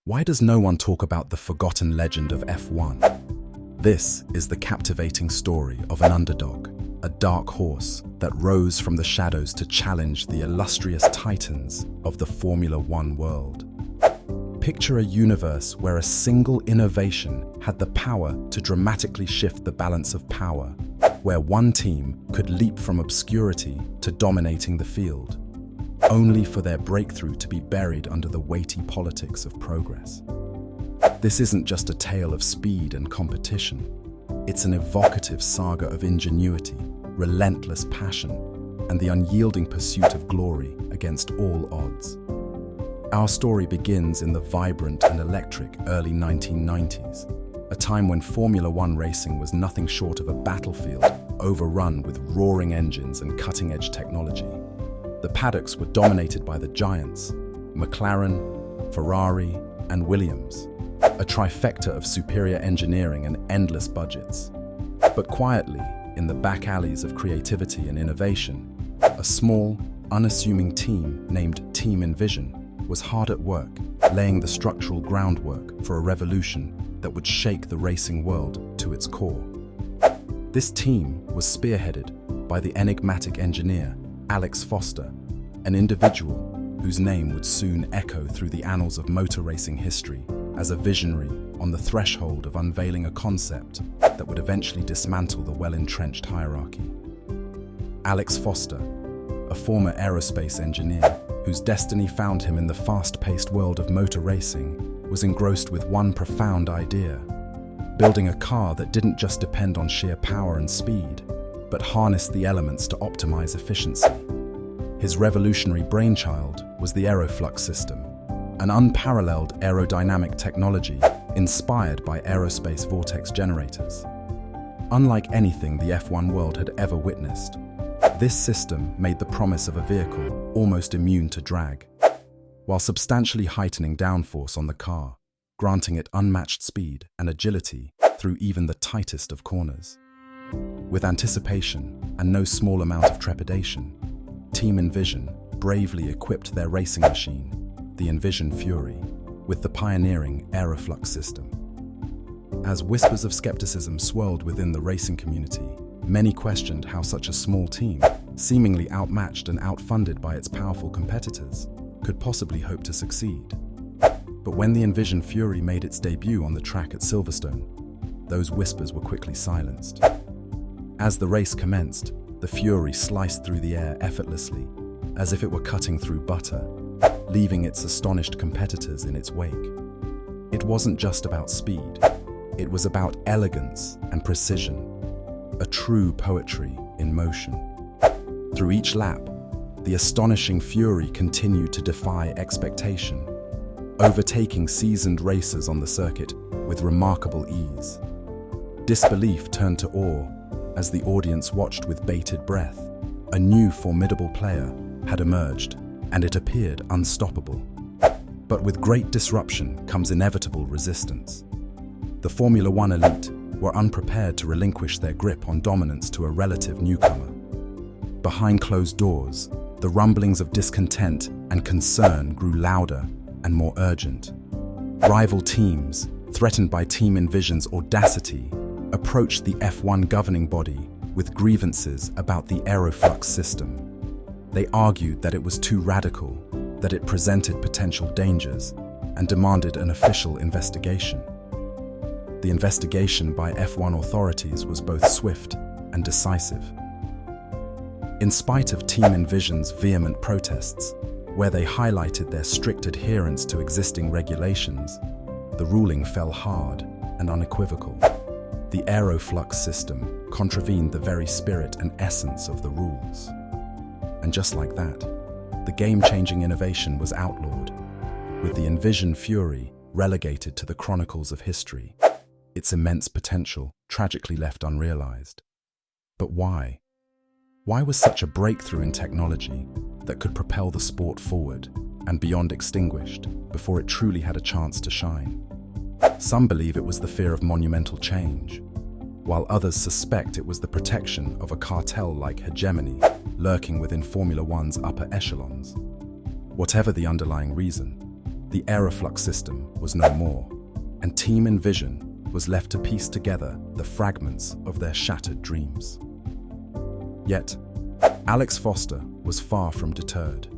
Why does no one talk about the forgotten legend of F1? This is the captivating story of an underdog, a dark horse that rose from the shadows to challenge the illustrious titans of the Formula One world. Picture a universe where a single innovation had the power to dramatically shift the balance of power, where one team could leap from obscurity to dominating the field, only for their breakthrough to be buried under the weighty politics of progress. This isn't just a tale of speed and competition. It's an evocative saga of ingenuity, relentless passion, and the unyielding pursuit of glory against all odds. Our story begins in the vibrant and electric early 1990s, a time when Formula One racing was nothing short of a battlefield overrun with roaring engines and cutting-edge technology. The paddocks were dominated by the giants, McLaren, Ferrari, and Williams, a trifecta of superior engineering and endless budgets. But quietly, in the back alleys of creativity and innovation, a small, unassuming team named Team Envision was hard at work, laying the structural groundwork for a revolution that would shake the racing world to its core. This team was spearheaded by the enigmatic engineer Alex Foster, an individual whose name would soon echo through the annals of motor racing history as a visionary on the threshold of unveiling a concept that would eventually dismantle the well-entrenched hierarchy. Alex Foster, a former aerospace engineer whose destiny found him in the fast-paced world of motor racing, was engrossed with one profound idea: building a car that didn't just depend on sheer power and speed, but harnessed the elements to optimize efficiency. His revolutionary brainchild was the aeroflux system, an unparalleled aerodynamic technology inspired by aerospace vortex generators. Unlike anything the F1 world had ever witnessed, this system made the promise of a vehicle almost immune to drag, while substantially heightening downforce on the car, granting it unmatched speed and agility through even the tightest of corners. With anticipation and no small amount of trepidation, Team Envision bravely equipped their racing machine, the Envision Fury, with the pioneering aeroflux system. As whispers of skepticism swirled within the racing community, many questioned how such a small team, seemingly outmatched and outfunded by its powerful competitors, could possibly hope to succeed. But when the Envision Fury made its debut on the track at Silverstone, those whispers were quickly silenced. As the race commenced, the Fury sliced through the air effortlessly, as if it were cutting through butter, leaving its astonished competitors in its wake. It wasn't just about speed, it was about elegance and precision, a true poetry in motion. Through each lap, the astonishing Fury continued to defy expectation, overtaking seasoned racers on the circuit with remarkable ease. Disbelief turned to awe as the audience watched with bated breath. A new formidable player had emerged, and it appeared unstoppable. But with great disruption comes inevitable resistance. The Formula One elite were unprepared to relinquish their grip on dominance to a relative newcomer. Behind closed doors, the rumblings of discontent and concern grew louder and more urgent. Rival teams, threatened by Team Envision's audacity, approached the F1 governing body with grievances about the aeroflux system. They argued that it was too radical, that it presented potential dangers, and demanded an official investigation. The investigation by F1 authorities was both swift and decisive. In spite of Team Envision's vehement protests, where they highlighted their strict adherence to existing regulations, the ruling fell hard and unequivocal. The aeroflux system contravened the very spirit and essence of the rules. And just like that, the game-changing innovation was outlawed, with the Envision Fury relegated to the chronicles of history, its immense potential tragically left unrealized. But why? Why was such a breakthrough in technology that could propel the sport forward and beyond extinguished before it truly had a chance to shine? Some believe it was the fear of monumental change, while others suspect it was the protection of a cartel-like hegemony lurking within Formula One's upper echelons. Whatever the underlying reason, the the aeroflux system was no more, and Team Envision was left to piece together the fragments of their shattered dreams. Yet, Alex Foster was far from deterred.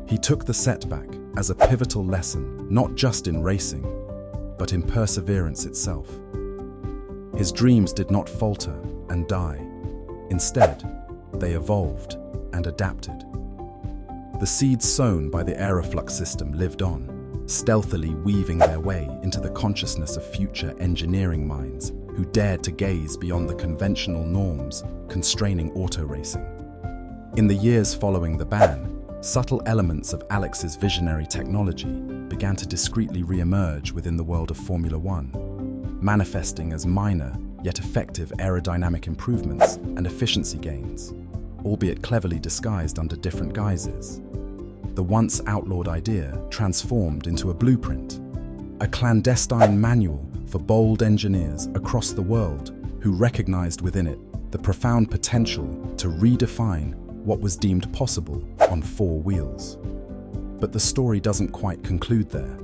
He took the setback as a pivotal lesson, not just in racing, but in perseverance itself. His dreams did not falter and die. Instead, they evolved and adapted. The seeds sown by the aeroflux system lived on, stealthily weaving their way into the consciousness of future engineering minds who dared to gaze beyond the conventional norms constraining auto racing. In the years following the ban, subtle elements of Alex's visionary technology began to discreetly re-emerge within the world of Formula One, manifesting as minor yet effective aerodynamic improvements and efficiency gains, albeit cleverly disguised under different guises. The once outlawed idea transformed into a blueprint, a clandestine manual for bold engineers across the world who recognized within it the profound potential to redefine what was deemed possible on four wheels. But the story doesn't quite conclude there.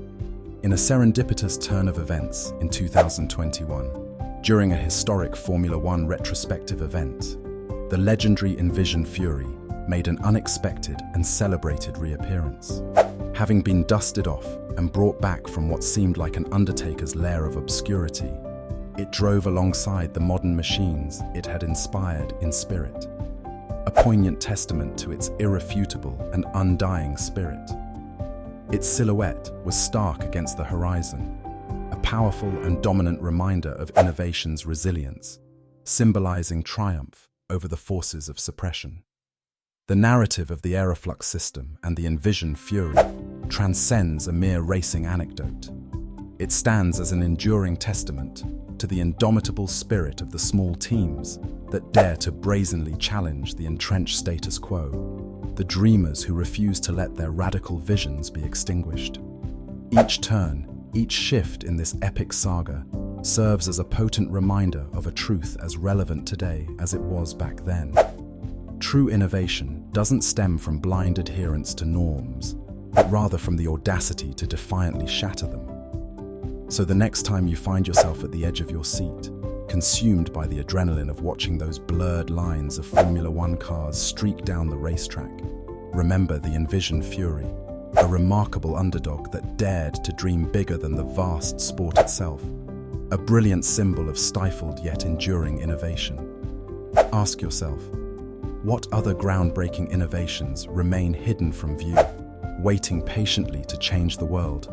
In a serendipitous turn of events in 2021, during a historic Formula One retrospective event, the legendary Envision Fury made an unexpected and celebrated reappearance. Having been dusted off and brought back from what seemed like an undertaker's lair of obscurity, it drove alongside the modern machines it had inspired in spirit, a poignant testament to its irrefutable and undying spirit. Its silhouette was stark against the horizon, a powerful and dominant reminder of innovation's resilience, symbolizing triumph over the forces of suppression. The narrative of the aeroflux system and the Envision Fury transcends a mere racing anecdote. It stands as an enduring testament to the indomitable spirit of the small teams that dare to brazenly challenge the entrenched status quo, the dreamers who refuse to let their radical visions be extinguished. Each turn, each shift in this epic saga serves as a potent reminder of a truth as relevant today as it was back then. True innovation doesn't stem from blind adherence to norms, but rather from the audacity to defiantly shatter them. So the next time you find yourself at the edge of your seat, consumed by the adrenaline of watching those blurred lines of Formula One cars streak down the racetrack, remember the Envision Fury, a remarkable underdog that dared to dream bigger than the vast sport itself, a brilliant symbol of stifled yet enduring innovation. Ask yourself, what other groundbreaking innovations remain hidden from view, waiting patiently to change the world,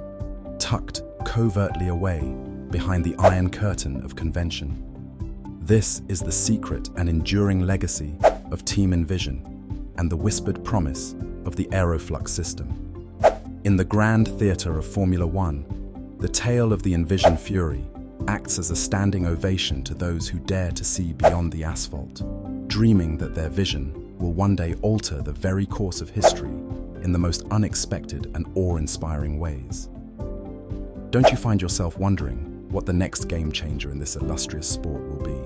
tucked covertly away behind the iron curtain of convention? This is the secret and enduring legacy of Team Envision and the whispered promise of the aeroflux system. In the grand theatre of Formula One, the tale of the Envision Fury acts as a standing ovation to those who dare to see beyond the asphalt, dreaming that their vision will one day alter the very course of history in the most unexpected and awe-inspiring ways. Don't you find yourself wondering what the next game changer in this illustrious sport will be?